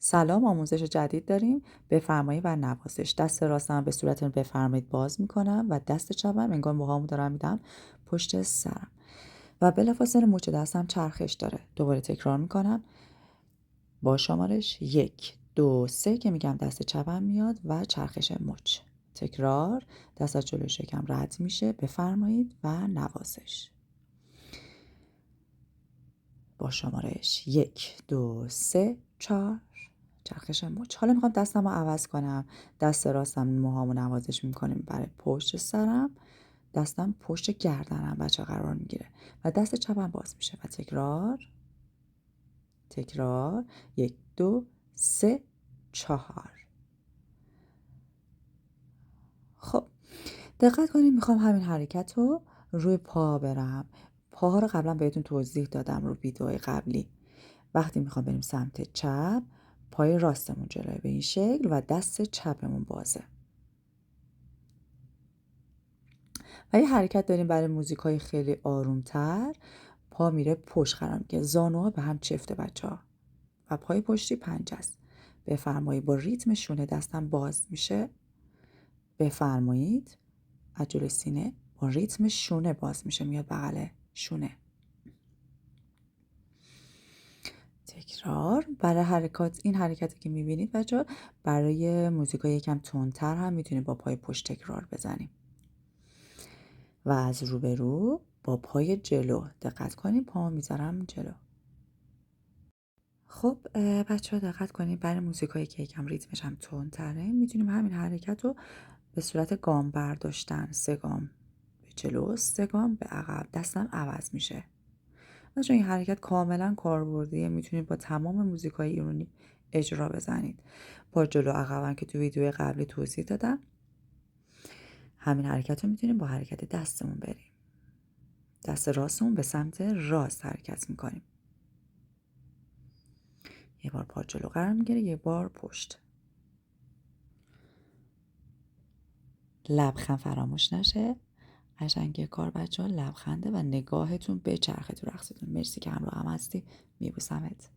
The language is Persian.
سلام، آموزش جدید داریم. بفرمایید و نوازش. دست راستم به صورت بفرمایید باز میکنم و دست چپم انگار موهامو دارم میدم پشت سرم و بلافاصله مچ دستم چرخش داره. دوباره تکرار میکنم با شمارش 1 2 3 که میگم دست چپم میاد و چرخش مچ. تکرار. دست از جلوی شکم رد میشه. بفرمایید و نوازش. با شمارش 1 2 3 4 چرخش مچ. حالا میخوام دستم رو عوض کنم. دست راستم موهامو نوازش میکنیم برای پشت سرم، دستم پشت گردنم بچه قرار میگیره و دست چپم باز میشه و تکرار 1 2 3 4. خب دقت کنید، میخوام همین حرکت رو روی پا برم. پاها رو قبلا بهتون توضیح دادم رو ویدئوی قبلی. وقتی میخوام بریم سمت چپ، پای راستمون جلوی به این شکل و دست چپمون بازه. و یه حرکت داریم برای موزیکای خیلی آرومتر. پا میره پشت قرار میگیره، زانوها به هم چفته بچه‌ها و پای پشتی پنجه است. بفرمایید با ریتم شونه دستم باز میشه. بفرمایید از جلوی سینه با ریتم شونه باز میشه، میاد بغل شونه. تکرار. برای این حرکتی که میبینید بچه‌ها، برای موزیکای یکم تندتر هم میتونید با پای پشت تکرار بزنیم. و از روبرو با پای جلو دقت کنید، پا میذارم جلو. خب بچه ها دقت کنید، برای موزیکایی که یکم ریتمش هم تندتره میتونیم همین حرکت رو به صورت گام برداشتن، 3 گام به جلو 3 گام به عقب، دستم عوض میشه. بچه این حرکت کاملا کاربردیه، میتونید با تمام موزیکای ایرانی اجرا بزنید. با جلو عقبم که تو ویدیوی قبلی توضیح دادم، همین حرکت رو میتونیم با حرکت دستمون بریم. دست راستمون به سمت راست حرکت میکنیم. یه بار پا جلو قرار میگیره، یه بار پشت. لبخند فراموش نشه. قشنگی کار بچه ها لبخنده و نگاهتون به چرخه تو رقصتون. مرسی که همراه هم هستی. میبوسمت.